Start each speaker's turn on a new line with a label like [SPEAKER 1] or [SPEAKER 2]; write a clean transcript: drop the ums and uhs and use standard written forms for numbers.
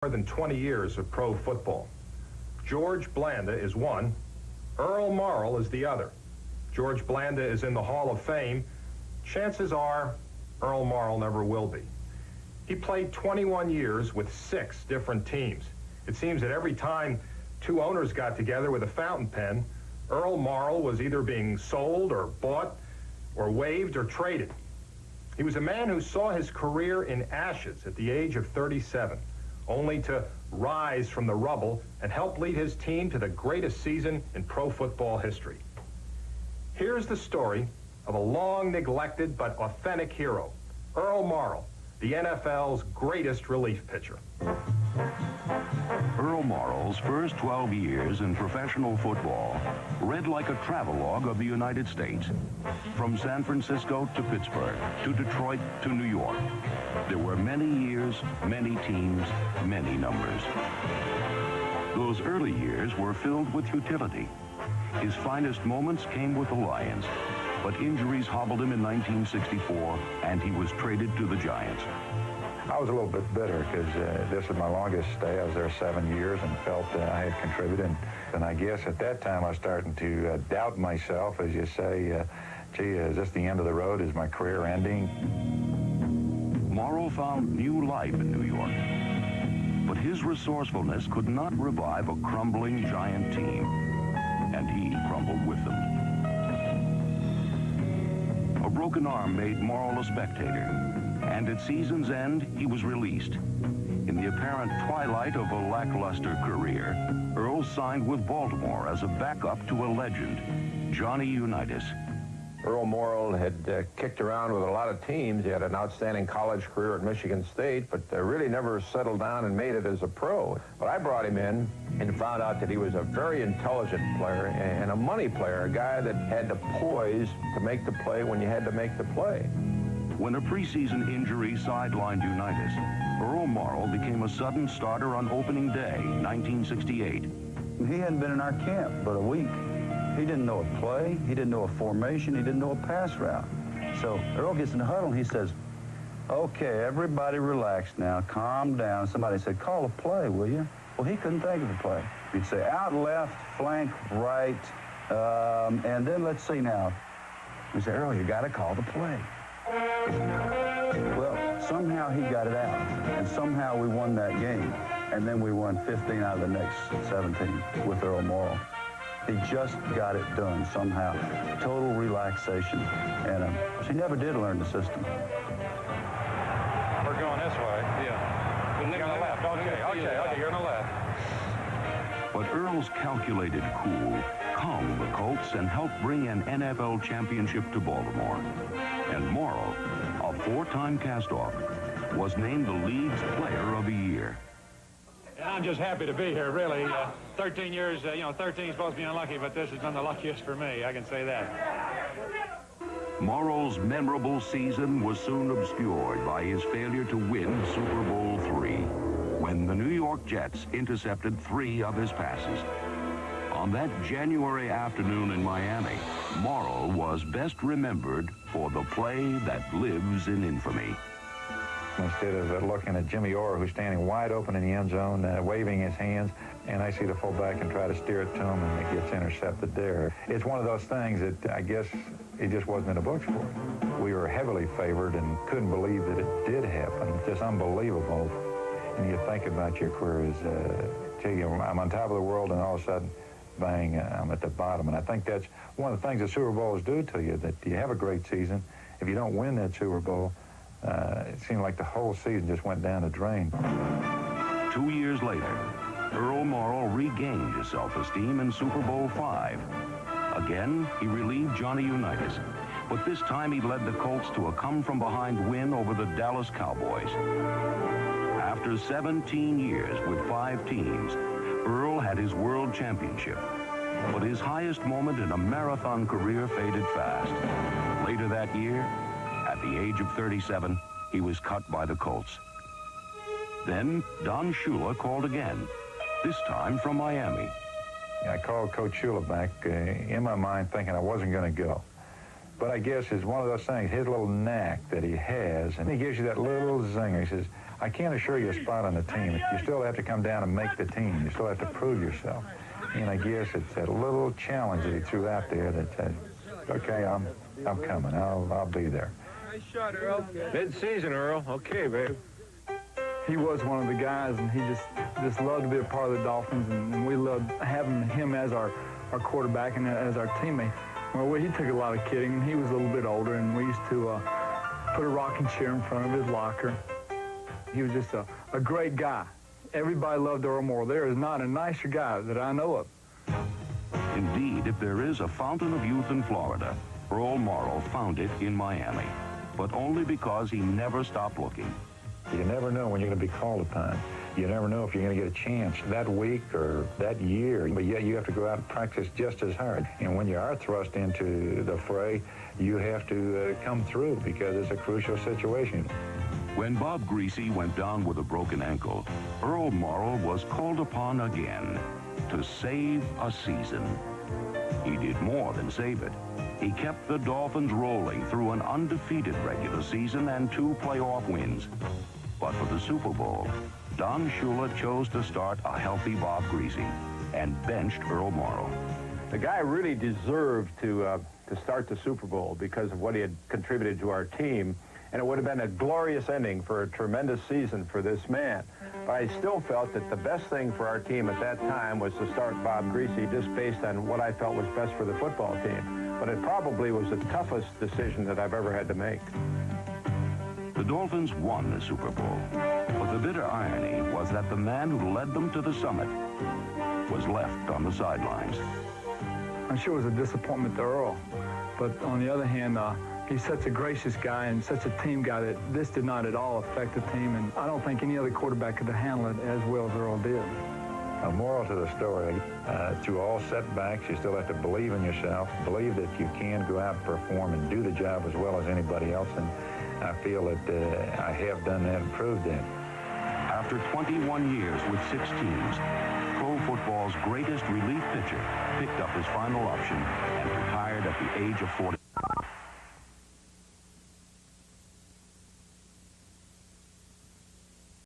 [SPEAKER 1] More than 20 years of pro football. George Blanda is one. Earl Morrall is the other. George Blanda is in the Hall of Fame. Chances are Earl Morrall never will be. He played 21 years with 6 different teams. It seems that every time two owners got together with a fountain pen, Earl Morrall was either being sold or bought or waived or traded. He was a man who saw his career in ashes at the age of 37, only to rise from the rubble and help lead his team to the greatest season in pro football history. Here's the story of a long-neglected but authentic hero, Earl Morrall, the NFL's greatest relief pitcher.
[SPEAKER 2] Earl Morrall's first 12 years in professional football read like a travelogue of the United States. From San Francisco to Pittsburgh, to Detroit to New York. There were many years, many teams, many numbers. Those early years were filled with utility. His finest moments came with the Lions, but injuries hobbled him in 1964, and he was traded to the Giants.
[SPEAKER 3] I was a little bit bitter because this was my longest stay. I was there 7 years and felt I had contributed. And I guess at that time I was starting to doubt myself, as you say, gee, is this the end of the road? Is my career ending?
[SPEAKER 2] Morrall found new life in New York, but his resourcefulness could not revive a crumbling Giant team, and he crumbled with them. A broken arm made Morrall a spectator, and at season's end, he was released. In the apparent twilight of a lackluster career, Earl signed with Baltimore as a backup to a legend, Johnny Unitas.
[SPEAKER 4] Earl Morrall had kicked around with a lot of teams. He had an outstanding college career at Michigan State, but really never settled down and made it as a pro. But I brought him in and found out that he was a very intelligent player and a money player, a guy that had the poise to make the play when you had to make the play.
[SPEAKER 2] When a preseason injury sidelined Unitas, Earl Morrall became a sudden starter on opening day, 1968.
[SPEAKER 5] He hadn't been in our camp but a week. He didn't know a play, he didn't know a formation, he didn't know a pass route. So Earl gets in the huddle and he says, okay, everybody relax now, calm down. Somebody said, call a play, will you? Well, he couldn't think of a play. He'd say out left, flank right, and then let's see now. He said, Earl, you got to call the play. Well, somehow he got it out, and somehow we won that game. And then we won 15 out of the next 17 with Earl Morrall. He just got it done somehow. Total relaxation. And she never did learn the system.
[SPEAKER 1] We're going this way. Yeah. You're on the left. Okay, you're on the left.
[SPEAKER 2] But Earl's calculated cool calmed the Colts and helped bring an NFL championship to Baltimore. And Morrall, a 4-time cast-off, was named the league's player of the year.
[SPEAKER 6] And I'm just happy to be here, really. 13 years, 13 is supposed to be unlucky, but this has been the luckiest for me, I can say that.
[SPEAKER 2] Morrall's memorable season was soon obscured by his failure to win Super Bowl III, when the New York Jets intercepted 3 of his passes. On that January afternoon in Miami, Morrall was best remembered for the play that lives in infamy.
[SPEAKER 3] Instead of looking at Jimmy Orr, who's standing wide open in the end zone, waving his hands, and I see the fullback and try to steer it to him, and it gets intercepted there. It's one of those things that I guess it just wasn't in the books for us. We were heavily favored and couldn't believe that it did happen. It's just unbelievable. And you think about your career as, I'm on top of the world, and all of a sudden, bang, I'm at the bottom. And I think that's one of the things that Super Bowls do to you, that you have a great season. If you don't win that Super Bowl, it seemed like the whole season just went down the drain.
[SPEAKER 2] 2 years later, Earl Morrall regained his self-esteem in Super Bowl V. Again, he relieved Johnny Unitas, but this time he led the Colts to a come-from-behind win over the Dallas Cowboys. After 17 years with 5 teams, Earl had his world championship, but his highest moment in a marathon career faded fast. Later that year, at the age of 37, he was cut by the Colts. Then Don Shula called again, this time from Miami.
[SPEAKER 3] I called Coach Shula back in my mind thinking I wasn't going to go. But I guess it's one of those things, his little knack that he has, and he gives you that little zinger. He says, I can't assure you a spot on the team. You still have to come down and make the team. You still have to prove yourself. And I guess it's that little challenge that he threw out there that said, okay, I'm coming. I'll be there.
[SPEAKER 7] Nice shot, Earl.
[SPEAKER 4] Mid-season, Earl. Okay, babe.
[SPEAKER 8] He was one of the guys, and he just loved to be a part of the Dolphins, and we loved having him as our quarterback and as our teammate. Well, he took a lot of kidding, and he was a little bit older, and we used to put a rocking chair in front of his locker. He was just a great guy. Everybody loved Earl Morrall. There is not a nicer guy that I know of.
[SPEAKER 2] Indeed, if there is a fountain of youth in Florida, Earl Morrall found it in Miami, but only because he never stopped looking.
[SPEAKER 3] You never know when you're going to be called upon. You never know if you're going to get a chance that week or that year, but yet you have to go out and practice just as hard. And when you are thrust into the fray, you have to come through because it's a crucial situation.
[SPEAKER 2] When Bob Greasy went down with a broken ankle, Earl Morrall was called upon again to save a season. He did more than save it. He kept the Dolphins rolling through an undefeated regular season and 2 playoff wins. But for the Super Bowl, Don Shula chose to start a healthy Bob Greasy and benched Earl Morrall.
[SPEAKER 4] The guy really deserved to start the Super Bowl because of what he had contributed to our team, and it would have been a glorious ending for a tremendous season for this man. But I still felt that the best thing for our team at that time was to start Bob Greasy just based on what I felt was best for the football team. But it probably was the toughest decision that I've ever had to make.
[SPEAKER 2] The Dolphins won the Super Bowl, but the bitter irony was that the man who led them to the summit was left on the sidelines.
[SPEAKER 8] I'm sure it was a disappointment to Earl, but on the other hand, he's such a gracious guy and such a team guy that this did not at all affect the team, and I don't think any other quarterback could handle it as well as Earl did.
[SPEAKER 3] A moral to the story, through all setbacks, you still have to believe in yourself, believe that you can go out and perform and do the job as well as anybody else, and I feel that I have done that and proved that.
[SPEAKER 2] After 21 years with 6 teams, pro football's greatest relief pitcher picked up his final option and retired at the age of 40.